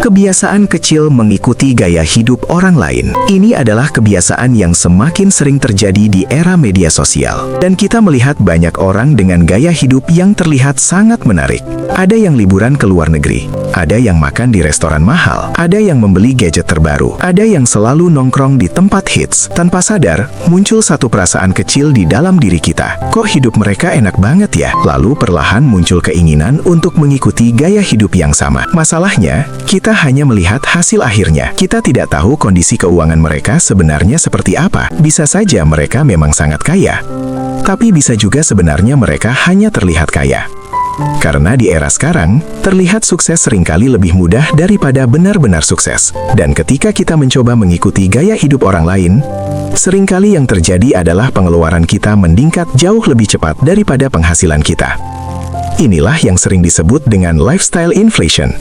Kebiasaan kecil mengikuti gaya hidup orang lain. Ini adalah kebiasaan yang semakin sering terjadi di era media sosial. Dan kita melihat banyak orang dengan gaya hidup yang terlihat sangat menarik. Ada yang liburan ke luar negeri, ada yang makan di restoran mahal, ada yang membeli gadget terbaru, ada yang selalu nongkrong di tempat hits. Tanpa sadar, muncul satu perasaan kecil di dalam diri kita. Kok hidup mereka enak banget ya? Lalu perlahan muncul keinginan untuk mengikuti gaya hidup yang sama. Masalahnya, kita hanya melihat hasil akhirnya. Kita tidak tahu kondisi keuangan mereka sebenarnya seperti apa. Bisa saja mereka memang sangat kaya, tapi bisa juga sebenarnya mereka hanya terlihat kaya. Karena di era sekarang, terlihat sukses seringkali lebih mudah daripada benar-benar sukses. Dan ketika kita mencoba mengikuti gaya hidup orang lain, seringkali yang terjadi adalah pengeluaran kita meningkat jauh lebih cepat daripada penghasilan kita. Inilah yang sering disebut dengan lifestyle inflation.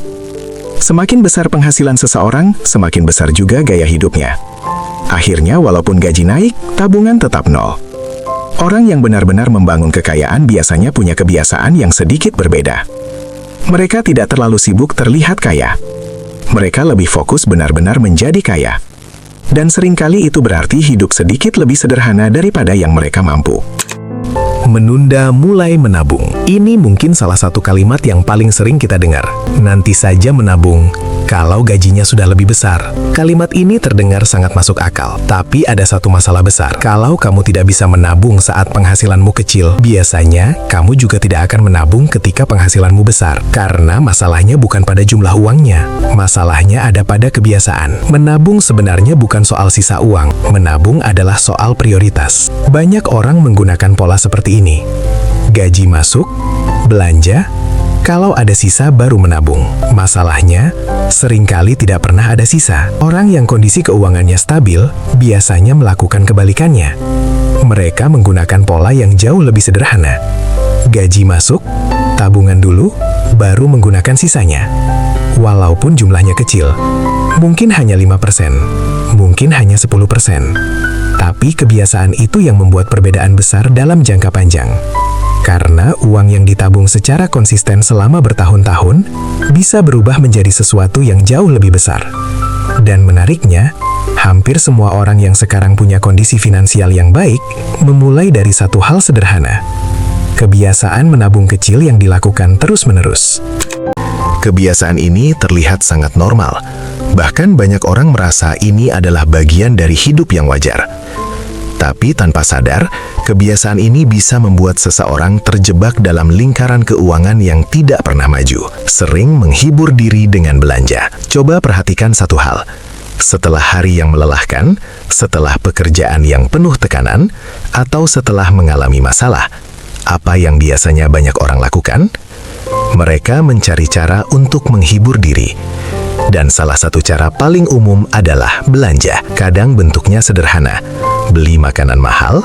Semakin besar penghasilan seseorang, semakin besar juga gaya hidupnya. Akhirnya, walaupun gaji naik, tabungan tetap nol. Orang yang benar-benar membangun kekayaan biasanya punya kebiasaan yang sedikit berbeda. Mereka tidak terlalu sibuk terlihat kaya. Mereka lebih fokus benar-benar menjadi kaya. Dan seringkali itu berarti hidup sedikit lebih sederhana daripada yang mereka mampu. Menunda mulai menabung. Ini mungkin salah satu kalimat yang paling sering kita dengar. Nanti saja menabung, kalau gajinya sudah lebih besar. Kalimat ini terdengar sangat masuk akal. Tapi ada satu masalah besar. Kalau kamu tidak bisa menabung saat penghasilanmu kecil, biasanya kamu juga tidak akan menabung ketika penghasilanmu besar. Karena masalahnya bukan pada jumlah uangnya. Masalahnya ada pada kebiasaan. Menabung sebenarnya bukan soal sisa uang. Menabung adalah soal prioritas. Banyak orang menggunakan pola seperti ini. Gaji masuk, belanja, kalau ada sisa baru menabung. Masalahnya, seringkali tidak pernah ada sisa. Orang yang kondisi keuangannya stabil biasanya melakukan kebalikannya. Mereka menggunakan pola yang jauh lebih sederhana. Gaji masuk, tabungan dulu, baru menggunakan sisanya. Walaupun jumlahnya kecil, mungkin hanya 5%, mungkin hanya 10%. Tapi kebiasaan itu yang membuat perbedaan besar dalam jangka panjang. Karena uang yang ditabung secara konsisten selama bertahun-tahun bisa berubah menjadi sesuatu yang jauh lebih besar. Dan menariknya, hampir semua orang yang sekarang punya kondisi finansial yang baik memulai dari satu hal sederhana. Kebiasaan menabung kecil yang dilakukan terus-menerus. Kebiasaan ini terlihat sangat normal. Bahkan banyak orang merasa ini adalah bagian dari hidup yang wajar. Tapi tanpa sadar, kebiasaan ini bisa membuat seseorang terjebak dalam lingkaran keuangan yang tidak pernah maju. Sering menghibur diri dengan belanja. Coba perhatikan satu hal. Setelah hari yang melelahkan, setelah pekerjaan yang penuh tekanan, atau setelah mengalami masalah, apa yang biasanya banyak orang lakukan? Mereka mencari cara untuk menghibur diri. Dan salah satu cara paling umum adalah belanja. Kadang bentuknya sederhana. Beli makanan mahal,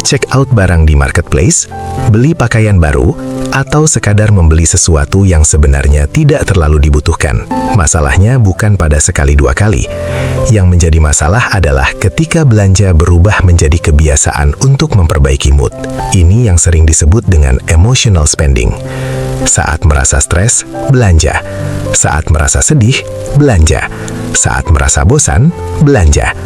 check out barang di marketplace, beli pakaian baru, atau sekadar membeli sesuatu yang sebenarnya tidak terlalu dibutuhkan. Masalahnya bukan pada sekali dua kali. Yang menjadi masalah adalah ketika belanja berubah menjadi kebiasaan untuk memperbaiki mood. Ini yang sering disebut dengan emotional spending. Saat merasa stres, belanja. Saat merasa sedih, belanja. Saat merasa bosan, belanja.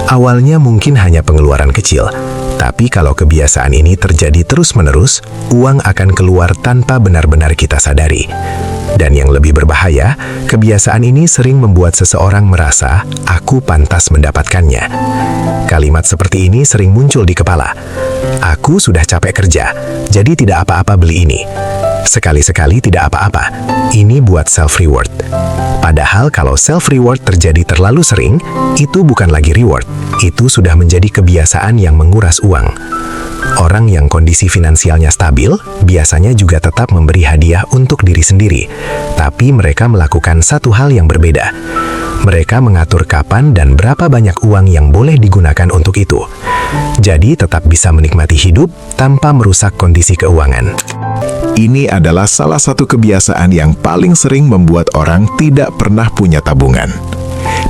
Awalnya mungkin hanya pengeluaran kecil, tapi kalau kebiasaan ini terjadi terus-menerus, uang akan keluar tanpa benar-benar kita sadari. Dan yang lebih berbahaya, kebiasaan ini sering membuat seseorang merasa, aku pantas mendapatkannya. Kalimat seperti ini sering muncul di kepala. Aku sudah capek kerja, jadi tidak apa-apa beli ini. Sekali-sekali tidak apa-apa. Ini buat self-reward. Padahal kalau self-reward terjadi terlalu sering, itu bukan lagi reward. Itu sudah menjadi kebiasaan yang menguras uang. Orang yang kondisi finansialnya stabil, biasanya juga tetap memberi hadiah untuk diri sendiri. Tapi mereka melakukan satu hal yang berbeda. Mereka mengatur kapan dan berapa banyak uang yang boleh digunakan untuk itu. Jadi tetap bisa menikmati hidup tanpa merusak kondisi keuangan. Ini adalah salah satu kebiasaan yang paling sering membuat orang tidak pernah punya tabungan.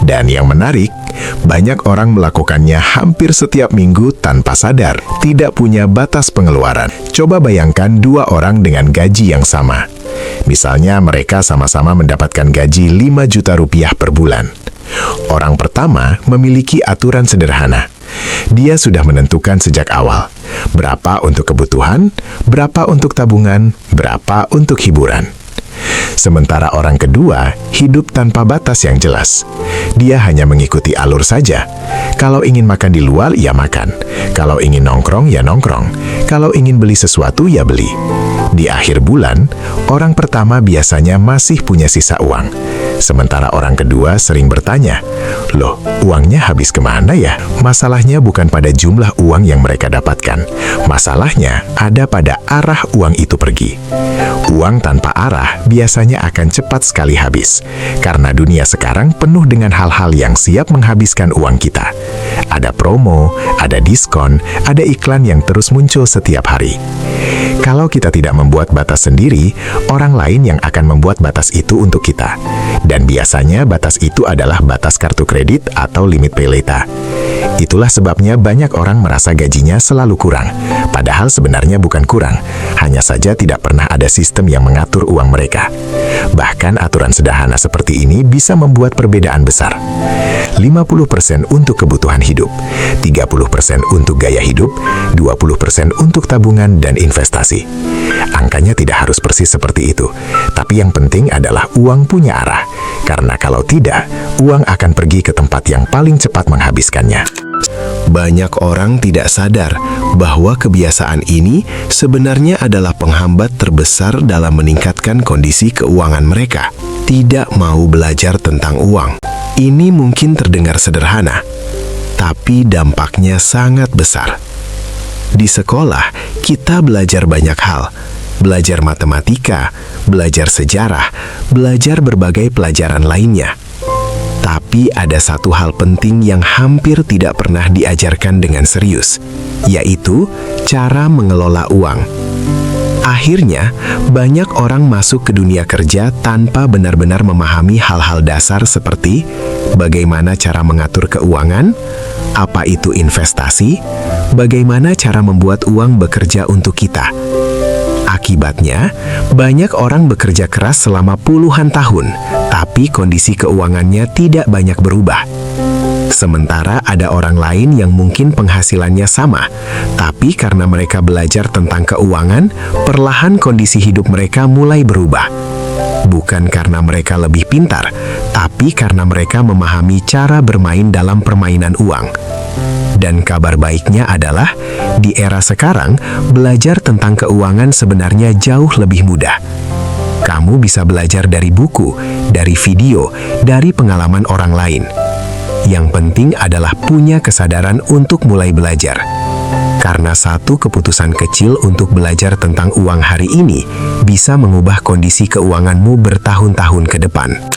Dan yang menarik, banyak orang melakukannya hampir setiap minggu tanpa sadar, tidak punya batas pengeluaran. Coba bayangkan dua orang dengan gaji yang sama. Misalnya mereka sama-sama mendapatkan gaji 5 juta rupiah per bulan. Orang pertama memiliki aturan sederhana. Dia sudah menentukan sejak awal berapa untuk kebutuhan, berapa untuk tabungan, berapa untuk hiburan. Sementara orang kedua hidup tanpa batas yang jelas. Dia hanya mengikuti alur saja. Kalau ingin makan di luar, ya makan. Kalau ingin nongkrong, ya nongkrong. Kalau ingin beli sesuatu, ya beli. Di akhir bulan, orang pertama biasanya masih punya sisa uang. Sementara orang kedua sering bertanya, "Loh, uangnya habis kemana ya?" Masalahnya bukan pada jumlah uang yang mereka dapatkan. Masalahnya ada pada arah uang itu pergi. Uang tanpa arah biasanya akan cepat sekali habis. Karena dunia sekarang penuh dengan hal-hal yang siap menghabiskan uang kita. Ada promo, ada diskon, ada iklan yang terus muncul setiap hari. Kalau kita tidak membuat batas sendiri, orang lain yang akan membuat batas itu untuk kita. Dan biasanya batas itu adalah batas kartu kredit atau limit pay later. Itulah sebabnya banyak orang merasa gajinya selalu kurang. Padahal sebenarnya bukan kurang, hanya saja tidak pernah ada sistem yang mengatur uang mereka. Bahkan aturan sederhana seperti ini bisa membuat perbedaan besar. 50% untuk kebutuhan hidup, 30% untuk gaya hidup, 20% untuk tabungan dan investasi. Angkanya tidak harus persis seperti itu, tapi yang penting adalah uang punya arah. Karena kalau tidak, uang akan pergi ke tempat yang paling cepat menghabiskannya. Banyak orang tidak sadar bahwa kebiasaan ini sebenarnya adalah penghambat terbesar dalam meningkatkan kondisi keuangan mereka. Tidak mau belajar tentang uang. Ini mungkin terdengar sederhana, tapi dampaknya sangat besar. Di sekolah, kita belajar banyak hal. Belajar matematika, belajar sejarah, belajar berbagai pelajaran lainnya. Tapi ada satu hal penting yang hampir tidak pernah diajarkan dengan serius, yaitu cara mengelola uang. Akhirnya, banyak orang masuk ke dunia kerja tanpa benar-benar memahami hal-hal dasar seperti bagaimana cara mengatur keuangan, apa itu investasi, bagaimana cara membuat uang bekerja untuk kita. Akibatnya, banyak orang bekerja keras selama puluhan tahun, tapi kondisi keuangannya tidak banyak berubah. Sementara ada orang lain yang mungkin penghasilannya sama, tapi karena mereka belajar tentang keuangan, perlahan kondisi hidup mereka mulai berubah. Bukan karena mereka lebih pintar, tapi karena mereka memahami cara bermain dalam permainan uang. Dan kabar baiknya adalah, di era sekarang, belajar tentang keuangan sebenarnya jauh lebih mudah. Kamu bisa belajar dari buku, dari video, dari pengalaman orang lain. Yang penting adalah punya kesadaran untuk mulai belajar. Karena satu keputusan kecil untuk belajar tentang uang hari ini bisa mengubah kondisi keuanganmu bertahun-tahun ke depan.